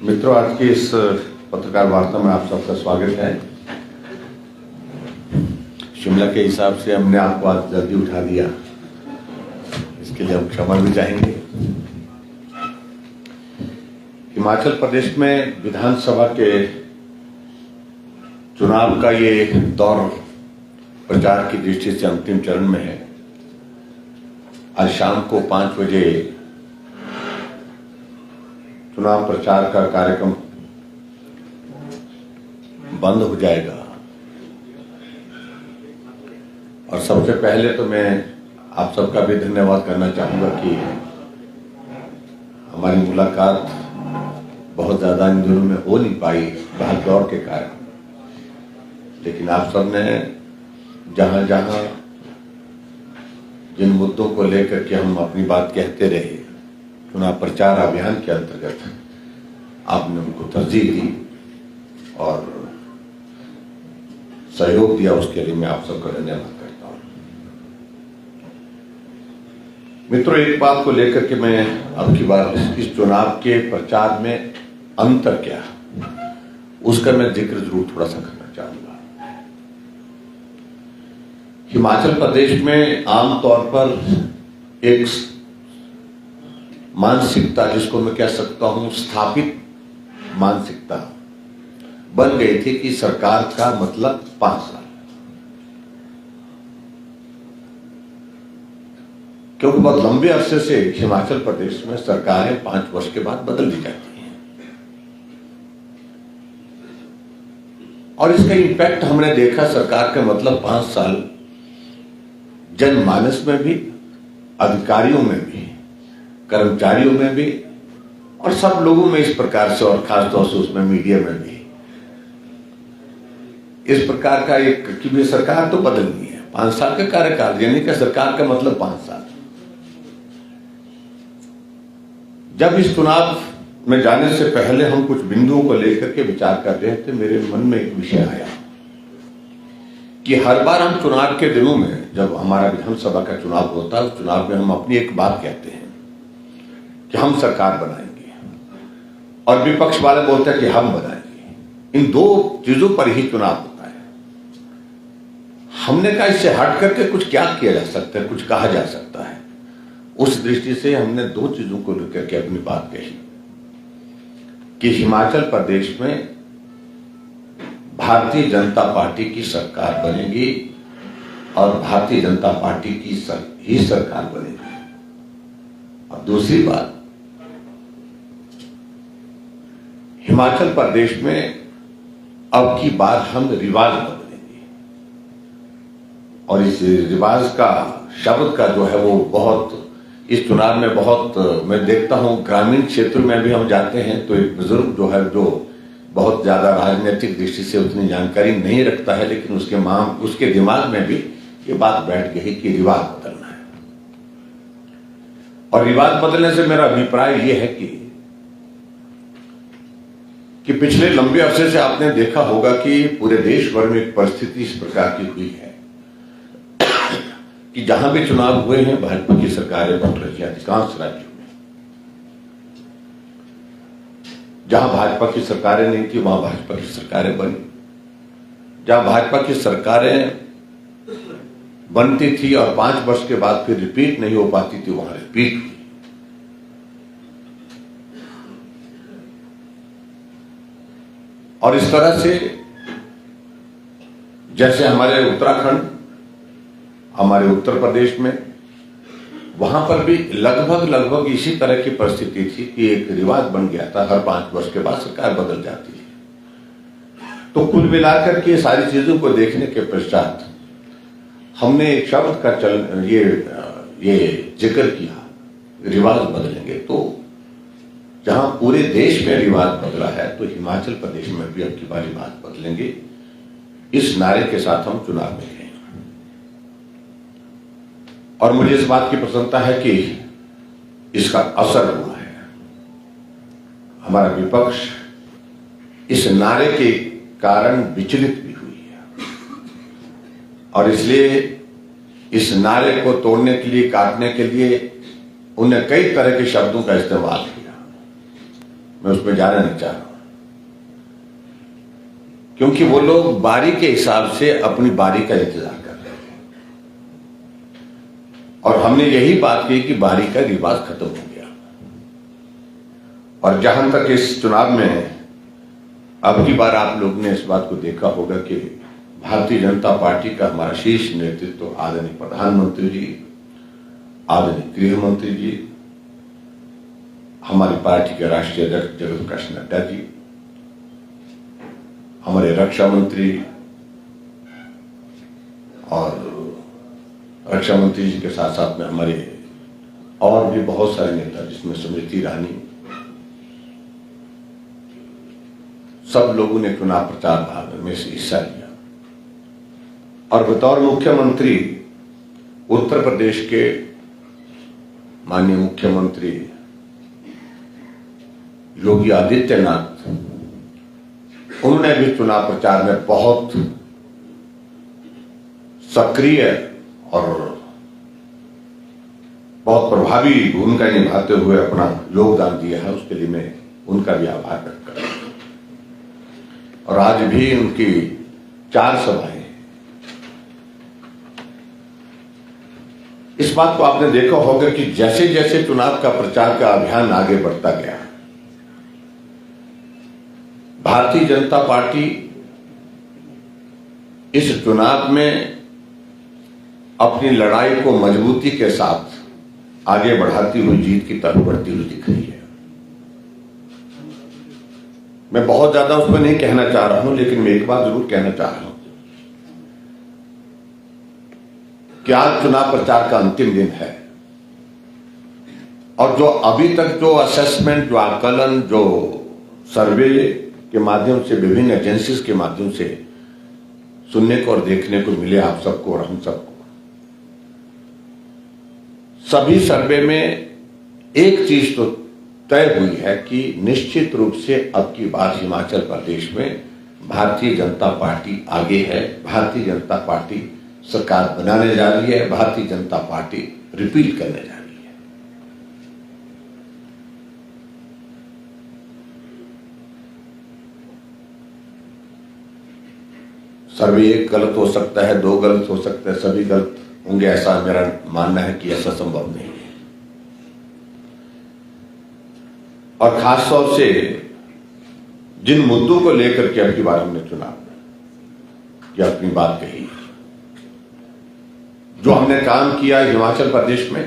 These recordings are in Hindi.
मित्रों, आज की इस पत्रकार वार्ता में आप सबका स्वागत है। शिमला के हिसाब से हमने आपको आज जल्दी उठा दिया, इसके लिए हम क्षमा भी चाहेंगे। हिमाचल प्रदेश में विधानसभा के चुनाव का ये दौर प्रचार की दृष्टि से अंतिम चरण में है। आज शाम को 5 बजे चुनाव प्रचार का कार्यक्रम बंद हो जाएगा और सबसे पहले तो मैं आप सबका भी धन्यवाद करना चाहूंगा कि हमारी मुलाकात बहुत ज्यादा इन दिनों में हो नहीं पाई भाग दौड़ के कारण, लेकिन आप सब ने जहां जहां जिन मुद्दों को लेकर के हम अपनी बात कहते रहे चुनाव प्रचार अभियान के अंतर्गत, आपने उनको तरजीह दी और सहयोग दिया, उसके लिए मैं आप सबका धन्यवाद करता हूं। मित्रों, एक बात को लेकर के मैं अब की बार इस चुनाव के प्रचार में अंतर क्या, उसका मैं जिक्र जरूर थोड़ा सा करना चाहूंगा। हिमाचल प्रदेश में आमतौर पर एक मानसिकता, जिसको मैं कह सकता हूं स्थापित मानसिकता बन गई थी कि सरकार का मतलब 5 साल, क्योंकि बहुत लंबे अरसे से हिमाचल प्रदेश में सरकारें 5 वर्ष के बाद बदल दी जाती हैं और इसका इम्पैक्ट हमने देखा। सरकार का मतलब 5 साल जनमानस में भी, अधिकारियों में भी, कर्मचारियों में भी और सब लोगों में इस प्रकार से, और खासतौर से उसमें मीडिया में भी इस प्रकार का एक कि भी सरकार तो बदलनी है। 5 साल का कार्यकाल यानी कि सरकार का मतलब 5 साल। जब इस चुनाव में जाने से पहले हम कुछ बिंदुओं को लेकर के विचार कर रहे थे, मेरे मन में एक विषय आया कि हर बार हम चुनाव के दिनों में, जब हमारा विधानसभा का चुनाव होता है, उस चुनाव में हम अपनी एक बात कहते हैं कि हम सरकार बनाएंगे और विपक्ष वाले बोलते हैं कि हम बनाएंगे। इन दो चीजों पर ही चुनाव होता है। हमने कहा इससे हट करके कुछ क्या किया जा सकता है, कुछ कहा जा सकता है। उस दृष्टि से हमने 2 चीजों को लेकर के अपनी बात कही कि हिमाचल प्रदेश में भारतीय जनता पार्टी की सरकार बनेगी और भारतीय जनता पार्टी की ही सरकार बनेगी। और दूसरी बात, हिमाचल प्रदेश में अब की बार हम रिवाज बदलेंगे और इस रिवाज का शब्द का जो है वो बहुत इस चुनाव में बहुत, मैं देखता हूं ग्रामीण क्षेत्र में भी हम जाते हैं तो एक बुजुर्ग जो है, जो बहुत ज्यादा राजनीतिक दृष्टि से उतनी जानकारी नहीं रखता है, लेकिन उसके दिमाग में भी ये बात बैठ गई कि रिवाज बदलना है। और रिवाज बदलने से मेरा अभिप्राय यह है कि पिछले लंबे अरसे से आपने देखा होगा कि पूरे देश भर में एक परिस्थिति इस प्रकार की हुई है कि जहां भी चुनाव हुए हैं भाजपा की सरकारें बन रही है। अधिकांश राज्यों में जहां भाजपा की सरकारें नहीं थी वहां भाजपा की सरकारें बनी, जहां भाजपा की सरकारें बनती थी और 5 वर्ष के बाद फिर रिपीट नहीं हो पाती थी, वहां रिपीट हुई। और इस तरह से जैसे हमारे उत्तराखंड, हमारे उत्तर प्रदेश में, वहां पर भी लगभग इसी तरह की परिस्थिति थी कि एक रिवाज बन गया था, हर 5 वर्ष के बाद सरकार बदल जाती है। तो कुल मिलाकर के सारी चीजों को देखने के पश्चात हमने एक शब्द का ये जिक्र किया, रिवाज बदलेंगे। तो जहां पूरे देश में रिवाज बदला है तो हिमाचल प्रदेश में भी अब की बार रिवाज बदलेंगे, इस नारे के साथ हम चुनाव में गए। और मुझे इस बात की प्रसन्नता है कि इसका असर हुआ है। हमारा विपक्ष इस नारे के कारण विचलित भी हुई है और इसलिए इस नारे को तोड़ने के लिए, काटने के लिए उन्हें कई तरह के शब्दों का इस्तेमाल किया। मैं उसमें जाना नहीं चाह रहा, क्योंकि वो लोग बारी के हिसाब से अपनी बारी का इंतजार कर रहे थे और हमने यही बात की कि बारी का रिवाज खत्म हो गया। और जहां तक इस चुनाव में अब की बार आप लोग ने इस बात को देखा होगा कि भारतीय जनता पार्टी का हमारा शीर्ष नेतृत्व आदरणीय प्रधानमंत्री जी, आदरणीय गृह मंत्री जी, हमारी पार्टी के राष्ट्रीय अध्यक्ष जगत प्रकाश नड्डा जी, हमारे रक्षा मंत्री और रक्षा मंत्री जी के साथ साथ में हमारे और भी बहुत सारे नेता, जिसमें स्मृति ईरानी, सब लोगों ने चुनाव प्रचार भाग में से हिस्सा लिया। और बतौर मुख्यमंत्री उत्तर प्रदेश के माननीय मुख्यमंत्री योगी आदित्यनाथ, उन्होंने भी चुनाव प्रचार में बहुत सक्रिय और बहुत प्रभावी भूमिका निभाते हुए अपना योगदान दिया है। उसके लिए मैं उनका भी आभार व्यक्त करता हूं। और आज भी उनकी 4 सभाएं, इस बात को आपने देखा होगा कि जैसे जैसे चुनाव का प्रचार का अभियान आगे बढ़ता गया, भारतीय जनता पार्टी इस चुनाव में अपनी लड़ाई को मजबूती के साथ आगे बढ़ाती हुई जीत की तरफ बढ़ती हुई दिख रही है। मैं बहुत ज्यादा उसमें नहीं कहना चाह रहा हूं, लेकिन मैं एक बात जरूर कहना चाह रहा हूं कि आज चुनाव प्रचार का अंतिम दिन है और जो अभी तक जो असेसमेंट, जो आकलन, जो सर्वे के माध्यम से, विभिन्न एजेंसीज के माध्यम से सुनने को और देखने को मिले आप सबको और हम सबको, सभी सर्वे में एक चीज तो तय हुई है कि निश्चित रूप से अब की बार हिमाचल प्रदेश में भारतीय जनता पार्टी आगे है, भारतीय जनता पार्टी सरकार बनाने जा रही है, भारतीय जनता पार्टी रिपीट करने जा रही है। सर्वे एक गलत हो सकता है, 2 गलत हो सकता है, सभी गलत होंगे, ऐसा मेरा मानना है कि ऐसा संभव नहीं है। और खासतौर से जिन मुद्दों को लेकर के अब की बार हमने चुनाव की अपनी बात कही, जो हमने काम किया हिमाचल प्रदेश में,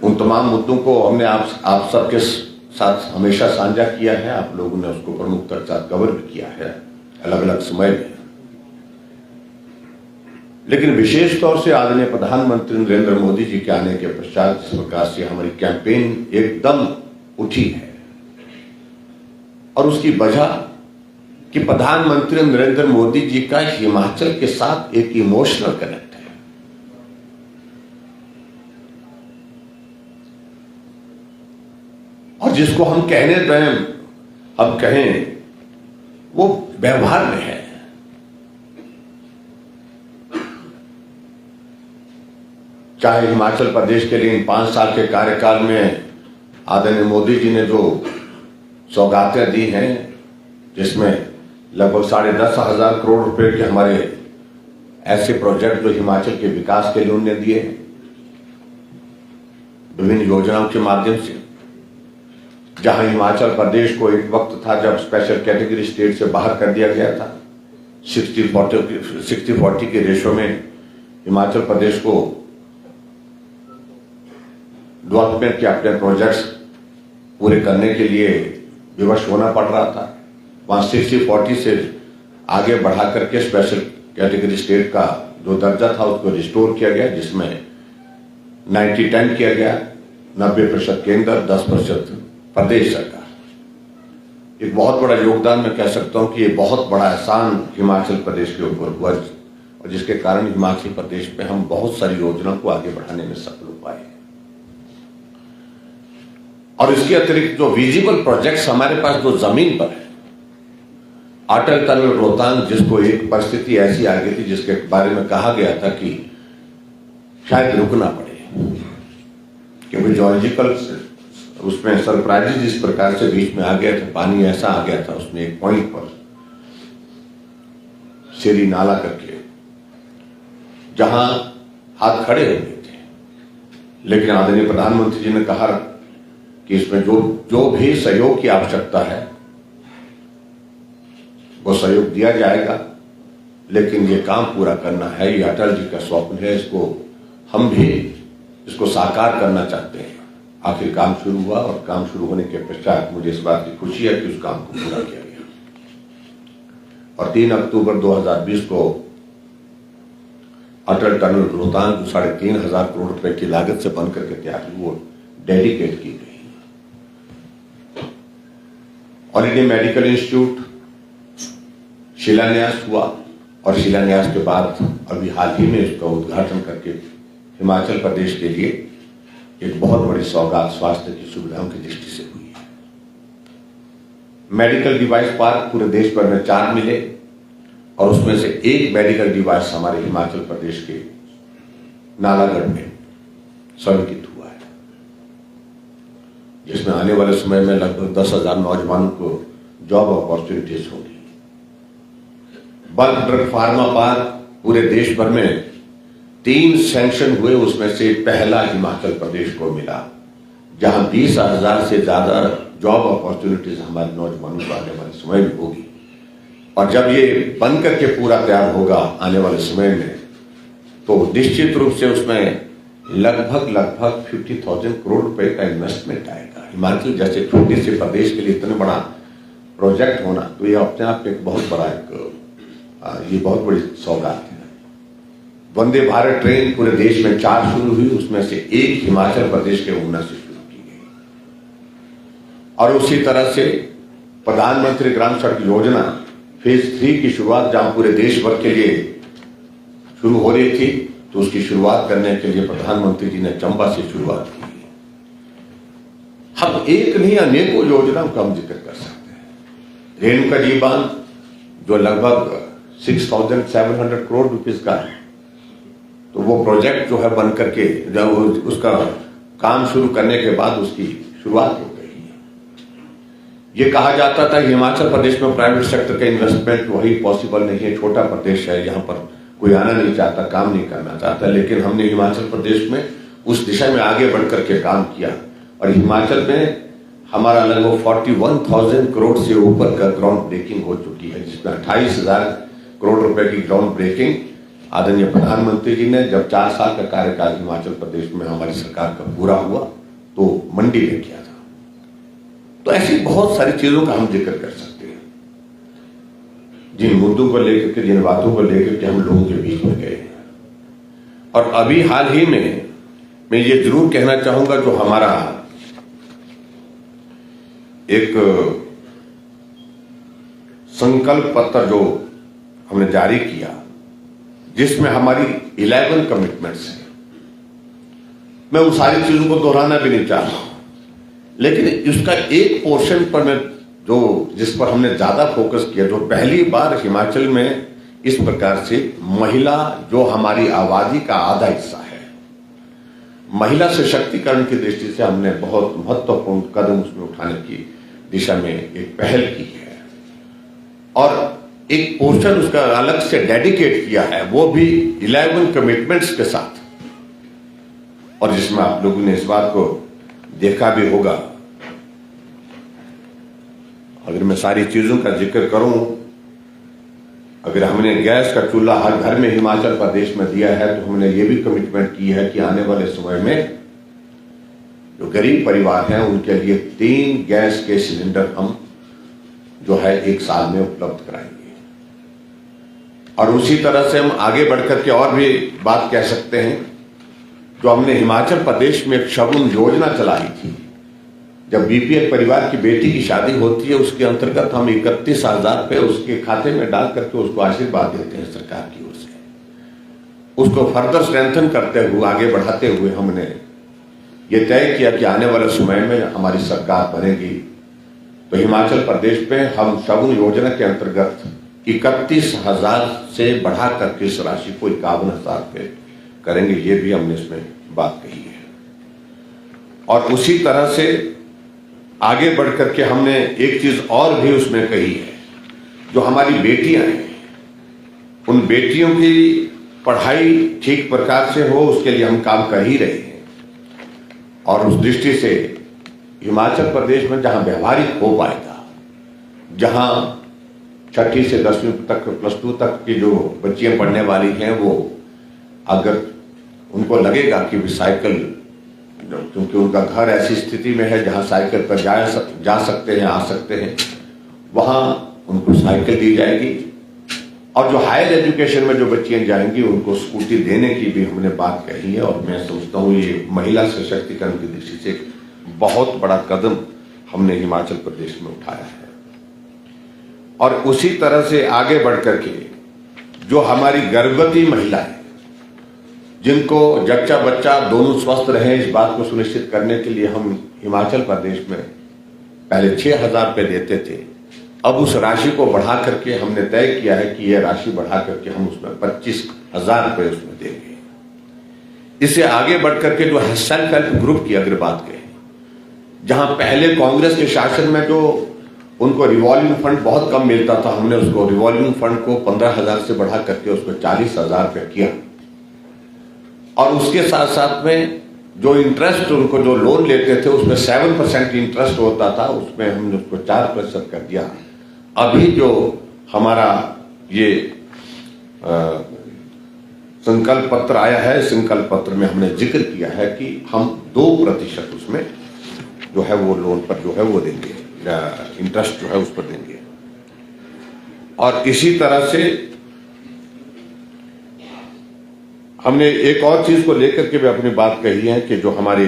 उन तमाम मुद्दों को हमने आप सबके साथ हमेशा साझा किया है। आप लोगों ने उसको प्रमुखता के साथ कवर भी किया है अलग अलग समय में। लेकिन विशेष तौर से आदरणीय प्रधानमंत्री नरेंद्र मोदी जी के आने के पश्चात जिस प्रकार से हमारी कैंपेन एकदम उठी है, और उसकी वजह कि प्रधानमंत्री नरेंद्र मोदी जी का हिमाचल के साथ एक इमोशनल कनेक्ट है। और जिसको हम कहने दें, अब कहें, वो व्यवहार में है। चाहे हिमाचल प्रदेश के लिए इन 5 साल के कार्यकाल में आदरणीय मोदी जी ने जो सौगातें दी हैं, जिसमें लगभग 10,500 करोड़ रुपए के हमारे ऐसे प्रोजेक्ट जो हिमाचल के विकास के लिए उन्होंने दिए हैं, विभिन्न योजनाओं के माध्यम से, जहां हिमाचल प्रदेश को एक वक्त था जब स्पेशल कैटेगरी स्टेट से बाहर कर दिया गया था, 60-40 के रेशो में हिमाचल प्रदेश को डेवलपमेंट के अपने प्रोजेक्ट्स पूरे करने के लिए विवश होना पड़ रहा था। वहां 60-40 से आगे बढ़ा करके स्पेशल कैटेगरी स्टेट का जो दर्जा था उसको रिस्टोर किया गया, जिसमें 90-10 किया गया, 90% केंद्र, 10% प्रदेश सरकार। एक बहुत बड़ा योगदान मैं कह सकता हूं कि ये बहुत बड़ा एहसान हिमाचल प्रदेश के ऊपर हुआ, और जिसके कारण हिमाचल प्रदेश में हम बहुत सारी योजनाओं को आगे बढ़ाने में सफल हो पाए। और इसके अतिरिक्त जो विजिबल प्रोजेक्ट्स हमारे पास जो जमीन पर है, अटल टनल रोहतांग, जिसको एक परिस्थिति ऐसी आ गई थी जिसके बारे में कहा गया था कि शायद रुकना पड़े, क्योंकि जियोलॉजिकल उसमें सरप्राइज जिस प्रकार से बीच में आ गया था, पानी ऐसा आ गया था उसमें एक पॉइंट पर सीरी नाला करके, जहां हाथ खड़े हो गए थे। लेकिन आदरणीय प्रधानमंत्री जी ने कहा कि इसमें जो भी सहयोग की आवश्यकता है वो सहयोग दिया जाएगा, लेकिन ये काम पूरा करना है, ये अटल जी का स्वप्न है, इसको हम भी इसको साकार करना चाहते हैं। आखिर काम शुरू हुआ और काम शुरू होने के पश्चात मुझे इस बात की खुशी है कि उस काम को पूरा किया गया और 3 अक्टूबर 2020 को अटल टनल रोहतांग जो 3,500 करोड़ रुपए की लागत से बनकर के तैयार हुई, वो डेडिकेट की गई। ऑल इंडिया मेडिकल इंस्टीट्यूट शिलान्यास हुआ और शिलान्यास के बाद अभी हाल ही में इसका उद्घाटन करके हिमाचल प्रदेश के लिए एक बहुत बड़ी सौगात स्वास्थ्य की सुविधाओं की दृष्टि से हुई है। मेडिकल डिवाइस पार्क पूरे देश भर में 4 मिले और उसमें से एक मेडिकल डिवाइस हमारे हिमाचल प्रदेश के नालागढ़ में स्वीकृत हुआ है, जिसमें आने वाले समय में लगभग 10,000 नौजवानों को जॉब अपॉर्चुनिटीज होंगी। बल्क ड्रग फार्मा पार्क पूरे देश भर में 3 सैंक्शन हुए, उसमें से पहला हिमाचल प्रदेश को मिला, जहां 20,000 से ज्यादा जॉब अपॉर्चुनिटीज हमारे नौजवानों को आने वाले समय में होगी। और जब ये बन करके पूरा तैयार होगा आने वाले समय में, तो निश्चित रूप से उसमें लगभग 50,000 करोड़ रुपए का इन्वेस्टमेंट आएगा। हिमाचल जैसे छोटे से प्रदेश के लिए इतना बड़ा प्रोजेक्ट होना, तो ये अपने आप में एक बहुत बड़ा ये बहुत बड़ी सौगात है। वंदे भारत ट्रेन पूरे देश में 4 शुरू हुई, उसमें से एक हिमाचल प्रदेश के ऊना से शुरू की गई। और उसी तरह से प्रधानमंत्री ग्राम सड़क योजना फेज 3 की शुरुआत, जहां पूरे देश भर के लिए शुरू हो रही थी, तो उसकी शुरुआत करने के लिए प्रधानमंत्री जी ने चंबा से शुरुआत की। हम एक नहीं अनेकों योजनाओं का हम जिक्र कर सकते हैं। रेणुका जी बांध जो लगभग 6,700 करोड़ रुपीस का है, तो वो प्रोजेक्ट जो है बन करके जब उसका काम शुरू करने के बाद उसकी शुरुआत हो गई है। ये कहा जाता था हिमाचल प्रदेश में प्राइवेट सेक्टर का इन्वेस्टमेंट वही पॉसिबल नहीं है, छोटा प्रदेश है, यहाँ पर कोई आना नहीं चाहता, काम नहीं करना चाहता। लेकिन हमने हिमाचल प्रदेश में उस दिशा में आगे बढ़कर के काम किया और हिमाचल में हमारा लगभग 41,000 करोड़ से ऊपर का ग्राउंड ब्रेकिंग हो चुकी है, जिसमें 28,000 करोड़ रुपए की ग्राउंड ब्रेकिंग आदरणीय प्रधानमंत्री जी ने जब 4 साल का कार्यकाल हिमाचल प्रदेश में हमारी सरकार का पूरा हुआ तो मंडी में किया था। तो ऐसी बहुत सारी चीजों का हम जिक्र कर सकते हैं, जिन मुद्दों को लेकर के, जिन बातों को लेकर के हम लोगों के बीच में गए हैं। और अभी हाल ही में मैं ये जरूर कहना चाहूंगा, जो हमारा एक संकल्प पत्र जो हमने जारी किया, जिसमें हमारी 11 कमिटमेंट्स हैं, मैं उन सारी चीजों को दोहराना भी नहीं चाह रहा हूं, लेकिन उसका एक पोर्शन पर मैं जिस पर हमने ज्यादा फोकस किया, जो पहली बार हिमाचल में इस प्रकार से महिला, जो हमारी आबादी का आधा हिस्सा है, महिला सशक्तिकरण की दृष्टि से हमने बहुत महत्वपूर्ण कदम उसमें उठाने की दिशा में एक पहल की है और एक पोर्शन उसका अलग से डेडिकेट किया है, वो भी 11 कमिटमेंट्स के साथ, और जिसमें आप लोगों ने इस बात को देखा भी होगा। अगर मैं सारी चीजों का जिक्र करूं, अगर हमने गैस का चूल्हा हर घर में हिमाचल प्रदेश में दिया है, तो हमने ये भी कमिटमेंट की है कि आने वाले समय में जो गरीब परिवार हैं उनके लिए 3 गैस के सिलेंडर हम जो है 1 साल में उपलब्ध कराएंगे। और उसी तरह से हम आगे बढ़कर के और भी बात कह सकते हैं, जो हमने हिमाचल प्रदेश में एक शगुन योजना चलाई थी, जब बीपीएल परिवार की बेटी की शादी होती है, उसके अंतर्गत हम 31,000 रुपये उसके खाते में डाल करके उसको आशीर्वाद देते हैं सरकार की ओर से। उसको फर्दर स्ट्रेंथन करते हुए, आगे बढ़ाते हुए हमने ये तय किया कि आने वाले समय में हमारी सरकार बनेगी तो हिमाचल प्रदेश में हम शगुन योजना के अंतर्गत 31,000 से बढ़ा करके इस राशि को 51,000 रुपये करेंगे। ये भी हमने इसमें बात कही है। और उसी तरह से आगे बढ़कर के हमने एक चीज और भी उसमें कही है, जो हमारी बेटियां हैं उन बेटियों की पढ़ाई ठीक प्रकार से हो, उसके लिए हम काम कर ही रहे हैं। और उस दृष्टि से हिमाचल प्रदेश में जहां व्यवहारिक हो पाएगा, जहां 6ठी से 10वीं तक +2 तक की जो बच्चियां पढ़ने वाली हैं, वो अगर उनको लगेगा कि भी साइकिल, क्योंकि उनका घर ऐसी स्थिति में है जहां साइकिल पर जा सकते हैं, आ सकते हैं, वहां उनको साइकिल दी जाएगी। और जो हायर एजुकेशन में जो बच्चियां जाएंगी उनको स्कूटी देने की भी हमने बात कही है। और मैं समझता हूं ये महिला सशक्तिकरण की दृष्टि से बहुत बड़ा कदम हमने हिमाचल प्रदेश में उठाया है। और उसी तरह से आगे बढ़कर के जो हमारी गर्भवती महिलाएं, जिनको जच्चा बच्चा दोनों स्वस्थ रहे, इस बात को सुनिश्चित करने के लिए हम हिमाचल प्रदेश में पहले 6,000 रुपये देते थे। अब उस राशि को बढ़ा करके हमने तय किया है कि यह राशि बढ़ा करके हम उसमें 25,000 रुपये उसमें देंगे। इससे आगे बढ़ करके जो सेल्फ हेल्प ग्रुप की अगर बात करें, जहां पहले कांग्रेस के शासन में जो उनको रिवॉल्विंग फंड बहुत कम मिलता था, हमने उसको रिवॉल्विंग फंड को 15,000 से बढ़ा करके उसको 40,000 रुपये किया। और उसके साथ साथ में जो इंटरेस्ट उनको जो लोन लेते थे उसमें 7% इंटरेस्ट होता था, उसमें हमने उसको 4% कर दिया। अभी जो हमारा ये संकल्प पत्र आया है, संकल्प पत्र में हमने जिक्र किया है कि हम 2% उसमें जो है वो लोन पर जो है वो देंगे, इंटरेस्ट जो है उस पर देंगे। और इसी तरह से हमने एक और चीज को लेकर के भी अपनी बात कही है कि जो हमारी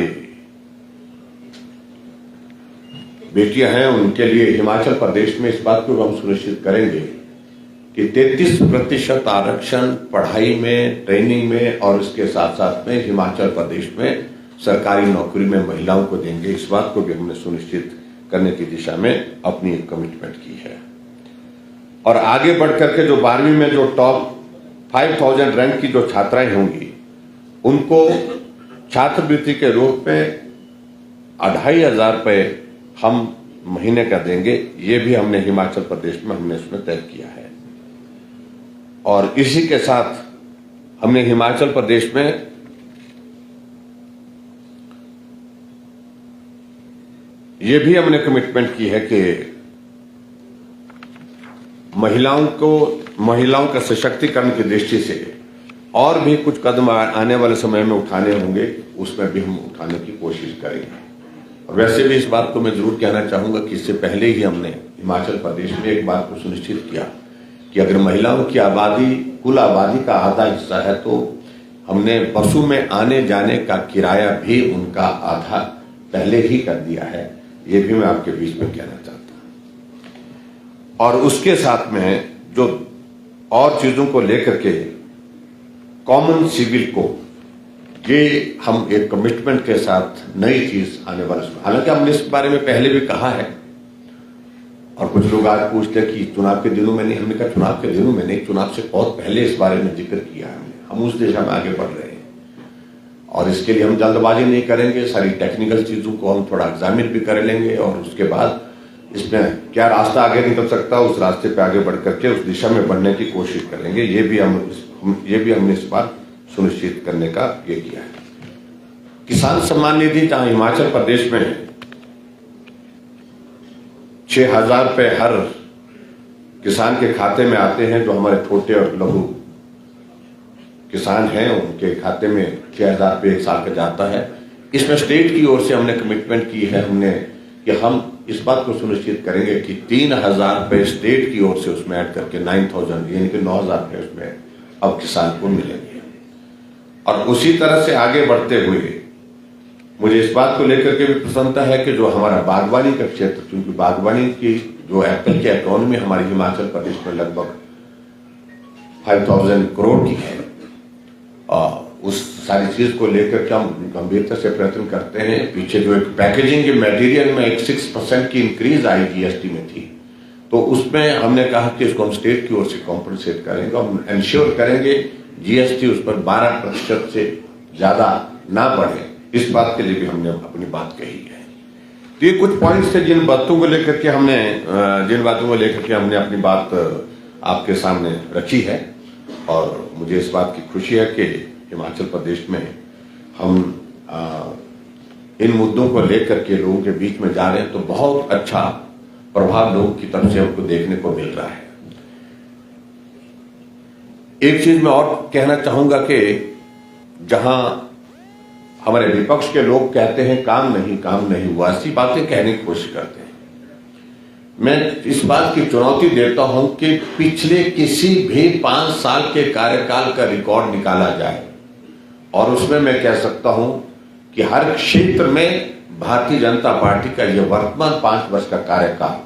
बेटियां हैं उनके लिए हिमाचल प्रदेश में इस बात को हम सुनिश्चित करेंगे कि 33% आरक्षण पढ़ाई में, ट्रेनिंग में और इसके साथ साथ में हिमाचल प्रदेश में सरकारी नौकरी में महिलाओं को देंगे। इस बात को भी हमने सुनिश्चित करने की दिशा में अपनी एक कमिटमेंट की है। और आगे बढ़कर के जो 12वीं में जो टॉप 5,000 रैंक की जो छात्राएं होंगी उनको छात्रवृत्ति के रूप में 2,500 रुपये हम महीने का देंगे। ये भी हमने हिमाचल प्रदेश में हमने इसमें तय किया है। और इसी के साथ हमने हिमाचल प्रदेश में ये भी हमने कमिटमेंट की है कि महिलाओं का सशक्तिकरण की दृष्टि से और भी कुछ कदम आने वाले समय में उठाने होंगे, उसमें भी हम उठाने की कोशिश करेंगे। और वैसे भी इस बात को मैं जरूर कहना चाहूंगा कि इससे पहले ही हमने हिमाचल प्रदेश में एक बात को सुनिश्चित किया कि अगर महिलाओं की आबादी कुल आबादी का आधा हिस्सा है तो हमने बसों में आने जाने का किराया भी उनका आधा पहले ही कर दिया है। ये भी मैं आपके बीच में कहना चाहता हूं। और उसके साथ में जो और चीजों को लेकर के कॉमन सिविल कोड, ये हम एक कमिटमेंट के साथ नई चीज आने वाले, हालांकि हमने इस बारे में पहले भी कहा है और कुछ लोग आज पूछते हैं कि चुनाव के दिनों में नहीं। हमने कहा चुनाव के दिनों में नहीं, चुनाव से बहुत पहले इस बारे में जिक्र किया है। हम उस दिशा में आगे बढ़ रहे हैं और इसके लिए हम जल्दबाजी नहीं करेंगे। सारी टेक्निकल चीजों को हम थोड़ा एग्जामिन भी कर लेंगे और उसके बाद इसमें क्या रास्ता आगे निकल सकता है, उस रास्ते पे आगे बढ़ करके उस दिशा में बढ़ने की कोशिश करेंगे। ये भी हमने इस बार सुनिश्चित करने का ये किया है। किसान सम्मान निधि जहां हिमाचल प्रदेश में 6,000 रुपये हर किसान के खाते में आते हैं, जो हमारे छोटे और लघु किसान हैं उनके खाते में 6,000 रुपये एक साल का जाता है। इसमें स्टेट की ओर से हमने कमिटमेंट की है हमने कि हम इस बात को सुनिश्चित करेंगे कि 3,000 रुपये स्टेट की ओर से उसमें ऐड करके 9,000 यानी कि 9,000 रुपये उसमें अब किसान को मिलेंगे। और उसी तरह से आगे बढ़ते हुए मुझे इस बात को लेकर के भी प्रसन्नता है कि जो हमारा बागवानी का क्षेत्र, क्योंकि बागवानी की जो एप्पल की इकोनॉमी हमारी हिमाचल प्रदेश में लगभग 5,000 करोड़ की है, उस सारी चीज को लेकर के हम गंभीरता से प्रयत्न करते हैं। पीछे जो एक पैकेजिंग के मटेरियल में एक 6% की इंक्रीज आई जीएसटी में थी, तो उसमें हमने कहा कि इसको हम स्टेट की ओर से कॉम्पनसेट करेंगे। हम इंश्योर करेंगे जीएसटी उस पर 12% से ज्यादा ना बढ़े। इस बात के लिए भी हमने अपनी बात कही है। तो ये कुछ पॉइंट्स थे जिन बातों को लेकर के हमने अपनी बात आपके सामने रखी है। और मुझे इस बात की खुशी है कि हिमाचल प्रदेश में हम इन मुद्दों को लेकर के लोगों के बीच में जा रहे हैं, तो बहुत अच्छा प्रभाव लोगों की तरफ से हमको देखने को मिल रहा है। एक चीज मैं और कहना चाहूंगा कि जहां हमारे विपक्ष के लोग कहते हैं काम नहीं हुआ, ऐसी बातें कहने की कोशिश करते हैं, मैं इस बात की चुनौती देता हूं कि पिछले किसी भी 5 साल के कार्यकाल का रिकॉर्ड निकाला जाए और उसमें मैं कह सकता हूं कि हर क्षेत्र में भारतीय जनता पार्टी का यह वर्तमान 5 वर्ष का कार्यकाल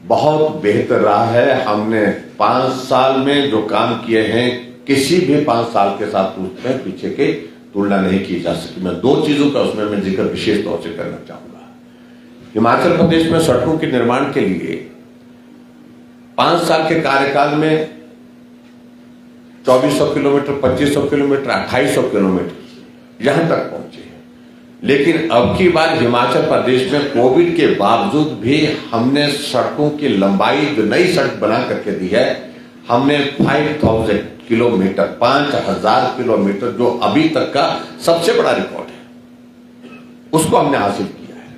बहुत बेहतर रहा है। हमने 5 साल में जो काम किए हैं किसी भी 5 साल के साथ उसमें पीछे के तुलना नहीं की जा सकती। मैं 2 चीजों का उसमें मैं जिक्र विशेष तौर से करना चाहूंगा। हिमाचल प्रदेश में सड़कों के निर्माण के लिए 5 साल के कार्यकाल में 2400 किलोमीटर, 2500 किलोमीटर, 2800 किलोमीटर यहां तक पहुंचे हैं। लेकिन अब की बार हिमाचल प्रदेश में कोविड के बावजूद भी हमने सड़कों की लंबाई, जो नई सड़क बना करके दी है, हमने 5000 किलोमीटर, 5000 किलोमीटर, जो अभी तक का सबसे बड़ा रिकॉर्ड है, उसको हमने हासिल किया है।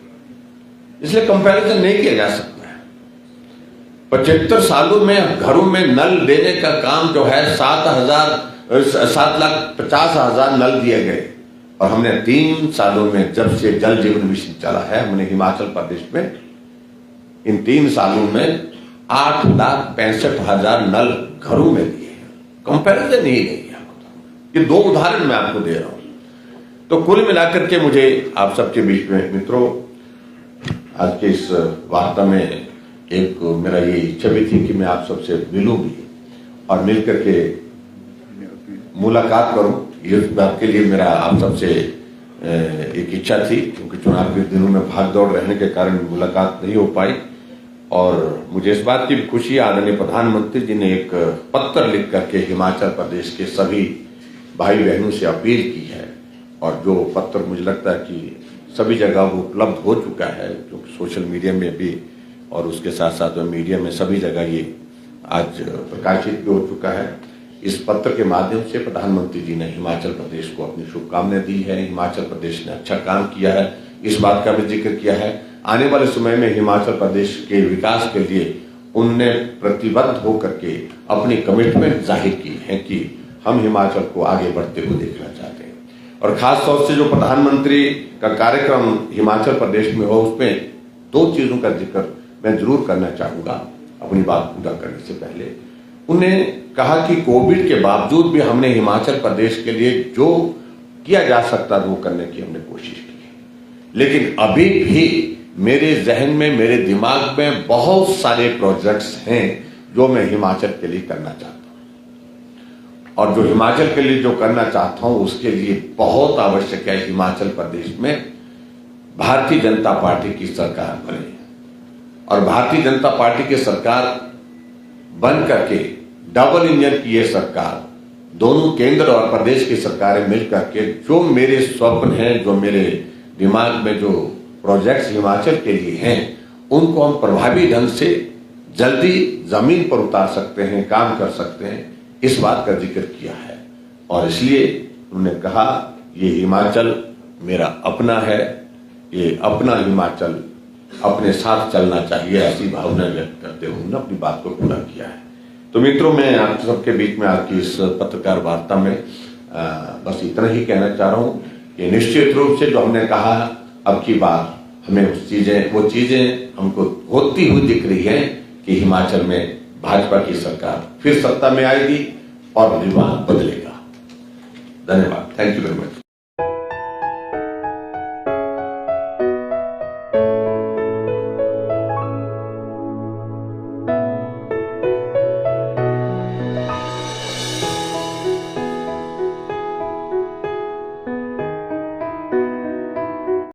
इसलिए कंपैरिजन नहीं किया जा सकता है। 75 सालों में घरों में नल देने का काम जो है 7,50,000 नल दिए गए, और हमने 3 सालों में, जब से जल जीवन मिशन चला है, हमने हिमाचल प्रदेश में इन 3 सालों में 8,65,000 नल घरों में दिए हैं। कंपैरिजन ही नहीं है। ये 2 उदाहरण मैं आपको दे रहा हूं। तो कुल मिलाकर के मुझे आप सबके बीच में मित्रों, आज के इस वार्ता में एक मेरा ये इच्छा भी थी कि मैं आप सबसे मिलूं भी और मिलकर के मुलाकात करूं। इस बात के लिए मेरा आप सबसे एक इच्छा थी, क्योंकि चुनाव के दिनों में भाग दौड़ रहने के कारण मुलाकात नहीं हो पाई। और मुझे इस बात की भी खुशी, आदरणीय प्रधानमंत्री जी ने एक पत्र लिख करके हिमाचल प्रदेश के सभी भाई बहनों से अपील की है, और जो पत्र मुझे लगता है कि सभी जगह वो उपलब्ध हो चुका है, क्योंकि सोशल मीडिया में भी और उसके साथ साथ मीडिया में सभी जगह ये आज प्रकाशित भी हो चुका है। इस पत्र के माध्यम से प्रधानमंत्री जी ने हिमाचल प्रदेश को अपनी शुभकामनाएं दी है। हिमाचल प्रदेश ने अच्छा काम किया है, इस बात का भी जिक्र किया है। आने वाले समय में हिमाचल प्रदेश के विकास के लिए उनने प्रतिबद्ध होकर के अपनी कमिटमेंट जाहिर की है कि हम हिमाचल को आगे बढ़ते हुए देखना चाहते हैं। और खास तौर से जो प्रधानमंत्री का कार्यक्रम हिमाचल प्रदेश में हो, उसमें 2 चीजों का जिक्र मैं जरूर करना चाहूंगा अपनी बात पूरा करने से पहले। उन्हें कहा कि कोविड के बावजूद भी हमने हिमाचल प्रदेश के लिए जो किया जा सकता वो करने की हमने कोशिश की, लेकिन अभी भी मेरे जहन में, मेरे दिमाग में बहुत सारे प्रोजेक्ट्स हैं जो मैं हिमाचल के लिए करना चाहता हूं। और जो हिमाचल के लिए जो करना चाहता हूं, उसके लिए बहुत आवश्यक है हिमाचल प्रदेश में भारतीय जनता पार्टी की सरकार बने, और भारतीय जनता पार्टी की सरकार बन करके डबल इंजन की ये सरकार, दोनों केंद्र और प्रदेश की सरकारें मिलकर के जो मेरे स्वप्न हैं, जो मेरे दिमाग में जो प्रोजेक्ट्स हिमाचल के लिए हैं, उनको हम प्रभावी ढंग से जल्दी जमीन पर उतार सकते हैं, काम कर सकते हैं, इस बात का जिक्र किया है। और इसलिए उन्होंने कहा ये हिमाचल मेरा अपना है, ये अपना हिमाचल अपने साथ चलना चाहिए, ऐसी भावना व्यक्त करते हुए उन्होंने अपनी बात को पूरा किया है। तो मित्रों, मैं आप सबके बीच में आपकी इस पत्रकार वार्ता में बस इतना ही कहना चाह रहा हूं कि निश्चित रूप से जो हमने कहा, अब की बार हमें वो चीजें हमको होती हुई दिख रही है कि हिमाचल में भाजपा की सरकार फिर सत्ता में आएगी और रिवाज बदलेगा। धन्यवाद। Thank you very much.